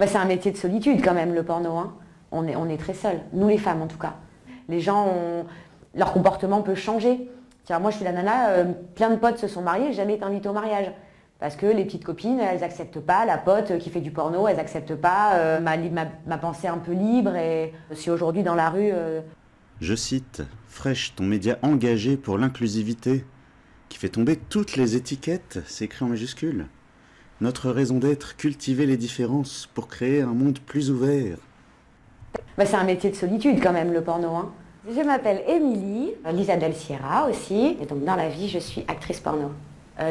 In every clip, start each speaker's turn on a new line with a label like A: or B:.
A: Bah, c'est un métier de solitude quand même, le porno. Hein. On est très seuls, nous les femmes en tout cas. Les gens, leur comportement peut changer. Tiens, moi je suis la nana, plein de potes se sont mariés, jamais été invitée au mariage. Parce que les petites copines, elles n'acceptent pas, la pote qui fait du porno, elles n'acceptent pas ma pensée un peu libre. Et si aujourd'hui dans la rue...
B: Je cite, Fresh, ton média engagé pour l'inclusivité, qui fait tomber toutes les étiquettes, c'est écrit en majuscule. Notre raison d'être, cultiver les différences pour créer un monde plus ouvert.
A: Bah, c'est un métier de solitude quand même, le porno. Hein. Je m'appelle Émilie, Lisa Del Sierra aussi, et donc dans la vie, je suis actrice porno.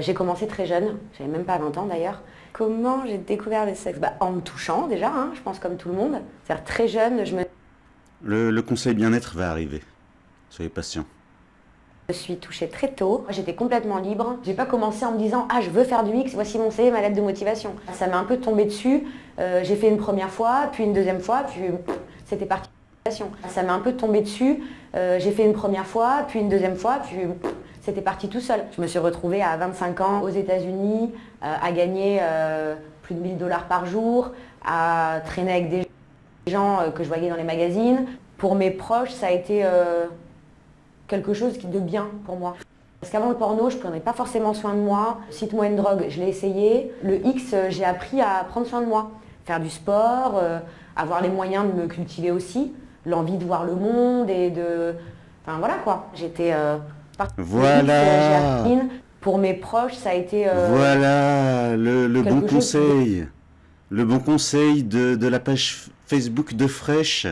A: J'ai commencé très jeune, j'avais même pas 20 ans d'ailleurs. Comment j'ai découvert le sexe? Bah, en me touchant déjà, hein, je pense comme tout le monde. C'est-à-dire très jeune,
B: Le conseil bien-être va arriver, soyez patient.
A: Je suis touchée très tôt, j'étais complètement libre. J'ai pas commencé en me disant « Ah, je veux faire du X, voici mon CV, ma lettre de motivation ». Ça m'est un peu tombé dessus, j'ai fait une première fois, puis une deuxième fois, puis c'était parti. Ça m'est un peu tombé dessus, j'ai fait une première fois, puis une deuxième fois, puis c'était parti tout seul. Je me suis retrouvée à 25 ans aux États-Unis, à gagner plus de 1000 $ par jour, à traîner avec des gens que je voyais dans les magazines. Pour mes proches, ça a été quelque chose de bien pour moi. Parce qu'avant le porno, je ne prenais pas forcément soin de moi. Cite-moi une drogue, je l'ai essayé. Le X, j'ai appris à prendre soin de moi. Faire du sport, avoir les moyens de me cultiver aussi. L'envie de voir le monde et de... Enfin voilà quoi. J'étais...
B: Voilà.
A: Pour mes proches, ça a été...
B: Voilà le bon conseil. Le bon conseil de la page Facebook de Fresh.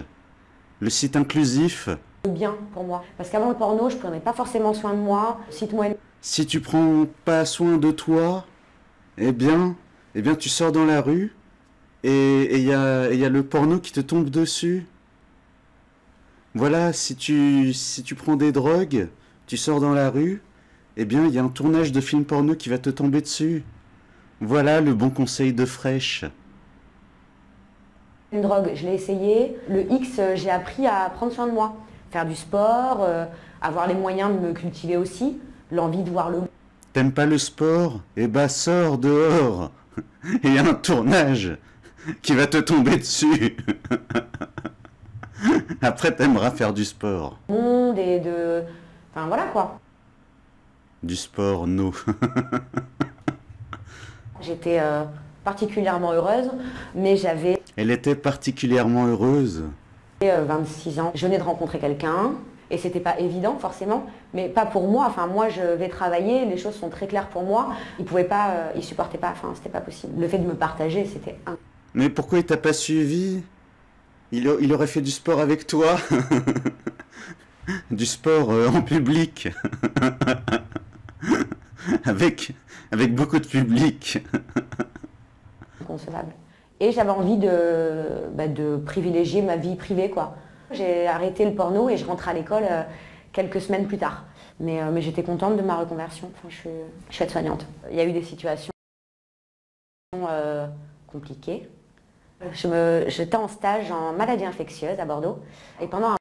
B: Le site inclusif.
A: Bien pour moi. Parce qu'avant le porno, je ne prenais pas forcément soin de moi. Cite-moi une...
B: Si tu prends pas soin de toi, eh bien tu sors dans la rue et il y a le porno qui te tombe dessus. Voilà, si tu prends des drogues, tu sors dans la rue, eh bien il y a un tournage de film porno qui va te tomber dessus. Voilà le bon conseil de Fresh.
A: Une drogue, je l'ai essayé. Le X, j'ai appris à prendre soin de moi. Faire du sport, avoir les moyens de me cultiver aussi. L'envie de voir le...
B: T'aimes pas le sport? Eh ben sors dehors. Il y a un tournage qui va te tomber dessus. Après t'aimeras faire du sport.
A: Monde et de... Enfin voilà quoi.
B: Du sport, no.
A: J'étais particulièrement heureuse, mais j'avais...
B: Elle était particulièrement heureuse.
A: 26 ans. Je venais de rencontrer quelqu'un, et c'était pas évident forcément, mais pas pour moi. Enfin moi je vais travailler, les choses sont très claires pour moi. Il pouvait pas, il supportait pas, enfin c'était pas possible. Le fait de me partager, c'était un...
B: Mais pourquoi il t'a pas suivi? Il aurait fait du sport avec toi. Du sport en public. avec beaucoup de public.
A: Inconcevable. Et j'avais envie de privilégier ma vie privée, quoi. J'ai arrêté le porno et je rentre à l'école quelques semaines plus tard. Mais j'étais contente de ma reconversion. Enfin, je suis aide-soignante. Il y a eu des situations compliquées. J'étais en stage en maladie infectieuse à Bordeaux. Et pendant un...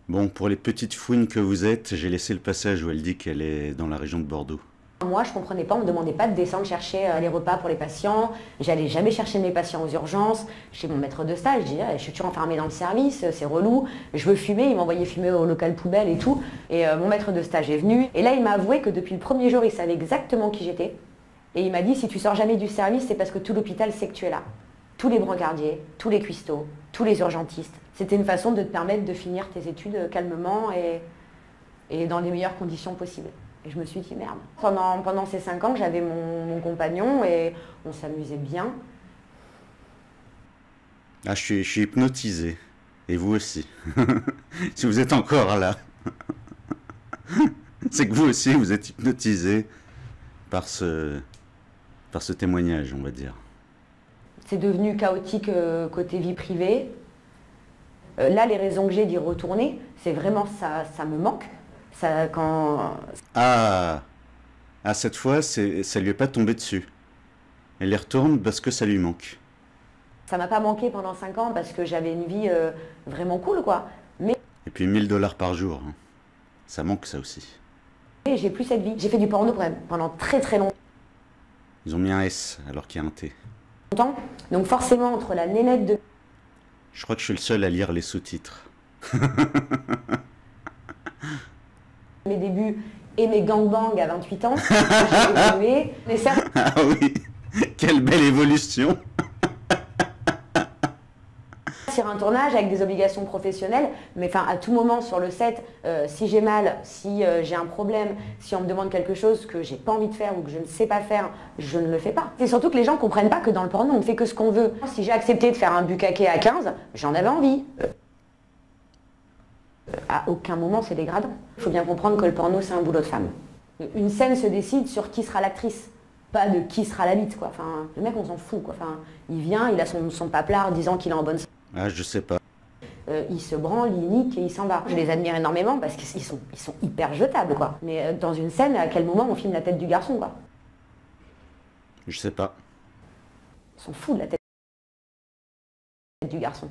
B: Bon, pour les petites fouines que vous êtes, j'ai laissé le passage où elle dit qu'elle est dans la région de Bordeaux.
A: Moi, je ne comprenais pas, on ne me demandait pas de descendre chercher les repas pour les patients. J'allais jamais chercher mes patients aux urgences. Chez mon maître de stage, je disais, je suis toujours enfermée dans le service, c'est relou. Je veux fumer, il m'envoyait fumer au local poubelle et tout. Et mon maître de stage est venu. Et là, il m'a avoué que depuis le premier jour, il savait exactement qui j'étais. Et il m'a dit, si tu sors jamais du service, c'est parce que tout l'hôpital sait que tu es là. Tous les brancardiers, tous les cuistots, tous les urgentistes. C'était une façon de te permettre de finir tes études calmement et dans les meilleures conditions possibles. Et je me suis dit, merde. Pendant ces 5 ans, j'avais mon compagnon et on s'amusait bien.
B: Ah, je suis hypnotisé. Et vous aussi. Si vous êtes encore là, c'est que vous aussi, vous êtes hypnotisé par ce témoignage, on va dire.
A: C'est devenu chaotique côté vie privée. Là, les raisons que j'ai d'y retourner, c'est vraiment ça me manque. Ça, quand...
B: Ah, cette fois, ça lui est pas tombé dessus. Elle y retourne parce que ça lui manque.
A: Ça m'a pas manqué pendant 5 ans parce que j'avais une vie vraiment cool, quoi. Mais...
B: Et puis 1000 $ par jour, hein. Ça manque ça aussi.
A: Et j'ai plus cette vie. J'ai fait du porno pendant très très longtemps.
B: Ils ont mis un S alors qu'il y a un T.
A: Donc forcément, entre la nénette de
B: Je crois que je suis le seul à lire les sous-titres.
A: mes débuts et mes gangbangs à 28 ans, j'ai évolué. Mais certes,
B: Ah oui, quelle belle évolution.
A: sur un tournage avec des obligations professionnelles, mais enfin à tout moment sur le set, si j'ai mal, si j'ai un problème, si on me demande quelque chose que j'ai pas envie de faire ou que je ne sais pas faire, je ne le fais pas. C'est surtout que les gens comprennent pas que dans le porno on ne fait que ce qu'on veut. Si j'ai accepté de faire un bukkake à 15, j'en avais envie. À aucun moment c'est dégradant. Il faut bien comprendre que le porno c'est un boulot de femme. Une scène se décide sur qui sera l'actrice, pas de qui sera la bite quoi. Enfin, le mec on s'en fout quoi. Enfin, il vient, il a son paplard disant qu'il est en bonne santé.
B: Ah, je sais pas.
A: Il se branle, il nique et il s'en va. Je les admire énormément parce qu'ils sont hyper jetables quoi. Mais dans une scène, à quel moment on filme la tête du garçon quoi?
B: Je sais pas.
A: On s'en fout de la tête du garçon.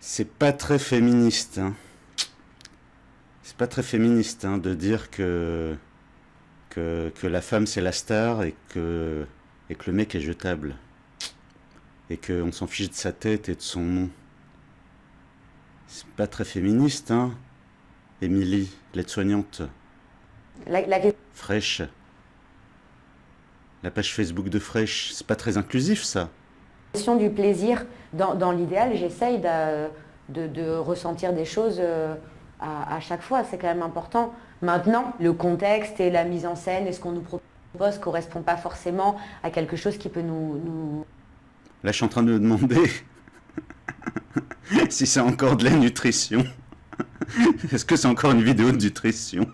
B: C'est pas très féministe, hein. C'est pas très féministe, hein, de dire que la femme c'est la star et que le mec est jetable. Et qu'on s'en fiche de sa tête et de son nom. C'est pas très féministe, hein. Émilie, l'aide-soignante. Fresh. La page Facebook de Fresh, c'est pas très inclusif ça.
A: La question du plaisir, dans l'idéal, j'essaye de ressentir des choses à chaque fois, c'est quand même important. Maintenant, le contexte et la mise en scène et ce qu'on nous propose ne correspond pas forcément à quelque chose qui peut nous...
B: Là, je suis en train de me demander si c'est encore de la nutrition. Est-ce que c'est encore une vidéo de nutrition?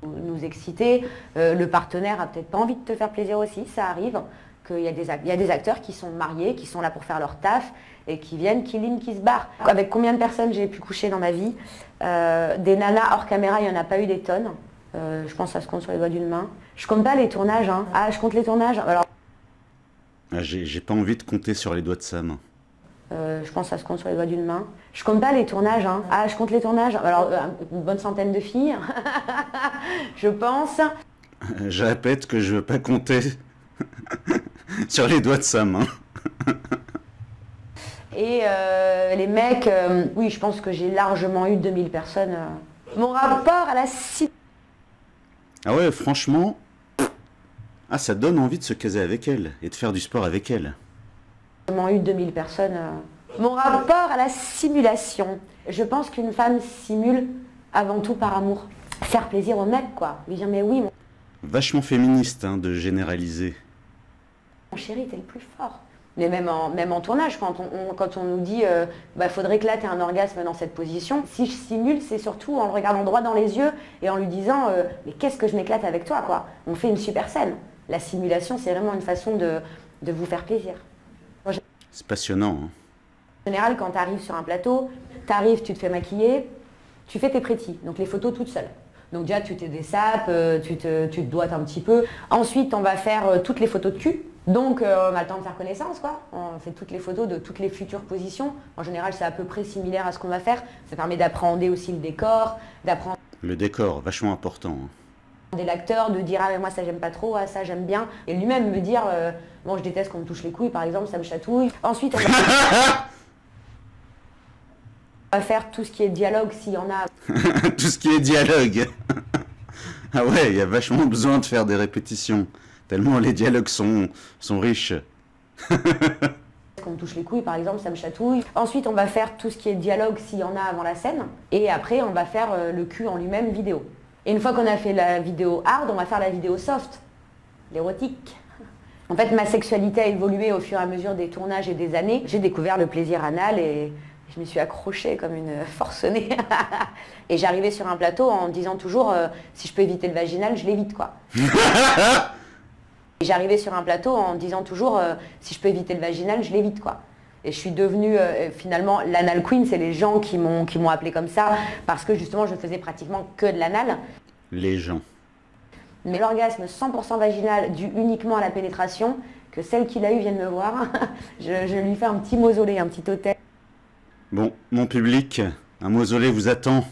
A: Nous exciter. Le partenaire a peut-être pas envie de te faire plaisir aussi, ça arrive. Qu'il y a des acteurs qui sont mariés, qui sont là pour faire leur taf et qui viennent, qui se barrent. Avec combien de personnes j'ai pu coucher dans ma vie? Des nanas hors caméra, il n'y en a pas eu des tonnes. Je pense que ça se compte sur les doigts d'une main. Je compte pas les tournages, hein. Ah, je compte les tournages. Alors,
B: Ah, j'ai pas envie de compter sur les doigts de sa main.
A: je pense que ça se compte sur les doigts d'une main. Je compte pas les tournages, hein. Ah, je compte les tournages. Alors, une bonne centaine de filles, je pense.
B: Je répète que je veux pas compter sur les doigts de sa main.
A: Et les mecs, oui, je pense que j'ai largement eu 2000 personnes. Mon rapport à la cible.
B: Ah ouais, franchement, ah, ça donne envie de se caser avec elle et de faire du sport avec elle.
A: J'ai largement eu 2000 personnes. Mon rapport à la simulation. Je pense qu'une femme simule avant tout par amour. Faire plaisir au mec, quoi. Lui dire, mais oui,
B: Vachement féministe, hein, de généraliser.
A: mon chéri, t'es le plus fort. Mais même en tournage, quand on nous dit faudrait que là tu aies un orgasme dans cette position, si je simule, c'est surtout en le regardant droit dans les yeux et en lui disant mais qu'est-ce que je m'éclate avec toi quoi. On fait une super scène. La simulation, c'est vraiment une façon de vous faire plaisir.
B: C'est passionnant, hein.
A: En général, quand tu arrives sur un plateau, tu arrives, tu te fais maquiller, tu fais tes pretty, donc les photos toutes seules. Donc déjà tu te dessapes, tu te doites un petit peu. Ensuite on va faire toutes les photos de cul. Donc on a le temps de faire connaissance quoi. On fait toutes les photos de toutes les futures positions. En général c'est à peu près similaire à ce qu'on va faire. Ça permet d'appréhender aussi le décor, d'apprendre
B: Le décor, vachement important, hein.
A: l'acteur, de dire ah mais moi ça j'aime pas trop, ah ça j'aime bien. Et lui-même me dire bon je déteste qu'on me touche les couilles par exemple, ça me chatouille. Ensuite on va faire tout ce qui est dialogue s'il y en a.
B: Tout ce qui est dialogue. Ah ouais, il y a vachement besoin de faire des répétitions. Tellement les dialogues sont riches.
A: Qu'on me touche les couilles par exemple, ça me chatouille. Ensuite on va faire tout ce qui est dialogue s'il y en a avant la scène. Et après on va faire le cul en lui-même vidéo. Et une fois qu'on a fait la vidéo hard, on va faire la vidéo soft, l'érotique. En fait ma sexualité a évolué au fur et à mesure des tournages et des années. J'ai découvert le plaisir anal et je me suis accrochée comme une forcenée. Et j'arrivais sur un plateau en disant toujours si je peux éviter le vaginal, je l'évite quoi. Et j'arrivais sur un plateau en disant toujours si je peux éviter le vaginal, je l'évite quoi. Et je suis devenue finalement l'anal queen, c'est les gens qui m'ont appelée comme ça parce que justement je faisais pratiquement que de l'anal.
B: Les gens.
A: Mais l'orgasme 100% vaginal dû uniquement à la pénétration, que celle qui l'a eu vienne me voir, je lui fais un petit mausolée, un petit hôtel.
B: Bon, mon public, un mausolée vous attend.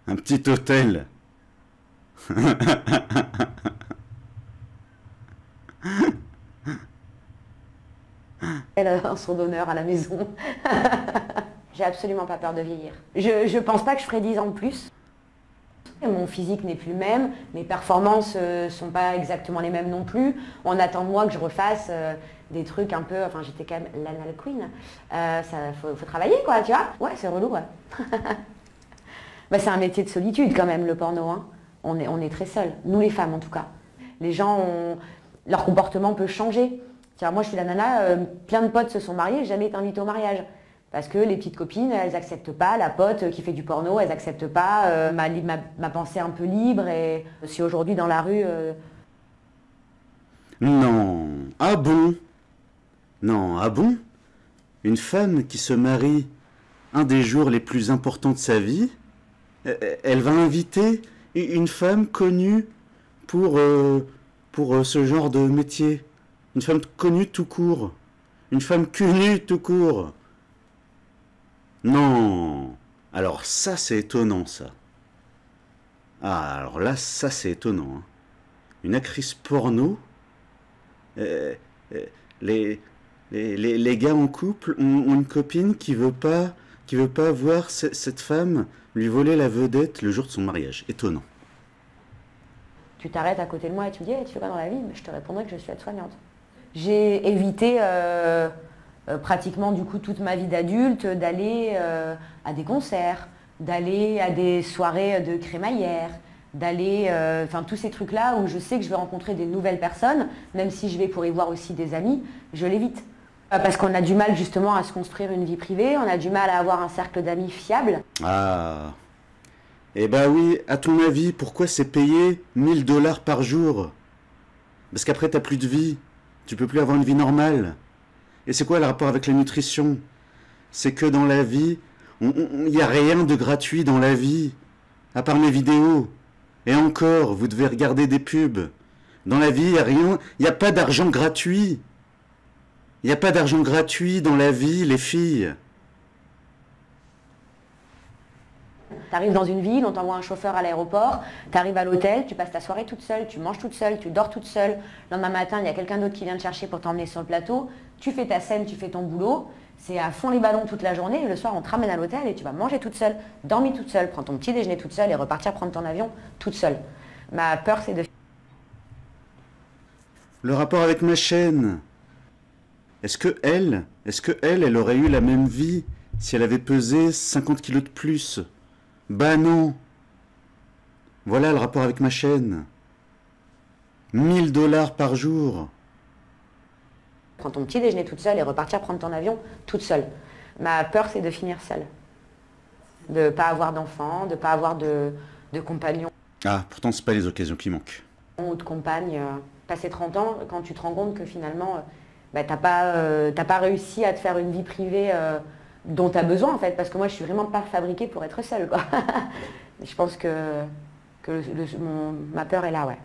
B: Un petit hôtel.
A: appelle un sourdonneur à la maison. J'ai absolument pas peur de vieillir. Je pense pas que je ferai 10 ans de plus. Mon physique n'est plus le même, mes performances sont pas exactement les mêmes non plus. On attend de moi que je refasse des trucs un peu... Enfin, j'étais quand même l'anal queen. Faut travailler, quoi, tu vois. Ouais, c'est relou, ouais. Bah, c'est un métier de solitude, quand même, le porno. Hein. On est très seuls, nous les femmes, en tout cas. Les gens, leur comportement peut changer. Tiens, moi, je suis la nana, plein de potes se sont mariés, jamais été invitée au mariage. Parce que les petites copines, elles n'acceptent pas, la pote qui fait du porno, elles n'acceptent pas ma pensée un peu libre. Et si aujourd'hui dans la rue...
B: Non. Ah bon? Non, ah bon? Une femme qui se marie un des jours les plus importants de sa vie, elle va inviter une femme connue pour ce genre de métier. Une femme connue tout court. Une femme connue tout court. Non. Alors ça, c'est étonnant, ça. Ah, alors là, ça, c'est étonnant. Hein. Une actrice porno, les gars en couple ont une copine qui veut pas voir cette femme lui voler la vedette le jour de son mariage. Étonnant.
A: Tu t'arrêtes à côté de moi et tu me dis hey, tu fais quoi dans la vie? Je te répondrai que je suis aide-soignante. J'ai évité pratiquement du coup toute ma vie d'adulte d'aller à des concerts, d'aller à des soirées de crémaillère, d'aller, enfin tous ces trucs-là où je sais que je vais rencontrer des nouvelles personnes, même si je vais pour y voir aussi des amis, je l'évite. Parce qu'on a du mal justement à se construire une vie privée, on a du mal à avoir un cercle d'amis fiable.
B: Ah, eh ben oui, à ton avis, pourquoi c'est payé 1000 $ par jour? Parce qu'après t'as plus de vie, tu peux plus avoir une vie normale. Et c'est quoi le rapport avec la nutrition? C'est que dans la vie, il n'y a rien de gratuit dans la vie, à part mes vidéos. Et encore, vous devez regarder des pubs. Dans la vie, il n'y a rien, il n'y a pas d'argent gratuit. Il n'y a pas d'argent gratuit dans la vie, les filles.
A: Tu arrives dans une ville, on t'envoie un chauffeur à l'aéroport, tu arrives à l'hôtel, tu passes ta soirée toute seule, tu manges toute seule, tu dors toute seule. Le lendemain matin, il y a quelqu'un d'autre qui vient te chercher pour t'emmener sur le plateau. Tu fais ta scène, tu fais ton boulot. C'est à fond les ballons toute la journée. Et le soir, on te ramène à l'hôtel et tu vas manger toute seule, dormir toute seule, prendre ton petit déjeuner toute seule et repartir prendre ton avion toute seule. Ma peur, c'est de...
B: Le rapport avec ma chaîne. Est-ce que elle aurait eu la même vie si elle avait pesé 50 kilos de plus? Bah non. Voilà le rapport avec ma chaîne. 1000 $ par jour.
A: Prendre ton petit déjeuner toute seule et repartir prendre ton avion toute seule. Ma peur, c'est de finir seule. De ne pas avoir d'enfant, de ne pas avoir de compagnon.
B: Ah, pourtant, c'est pas les occasions qui manquent.
A: Ou de compagne. Passer 30 ans, quand tu te rends compte que finalement, t'as pas réussi à te faire une vie privée dont tu as besoin en fait. Parce que moi, je suis vraiment pas fabriquée pour être seule, quoi. Je pense que ma peur est là, ouais.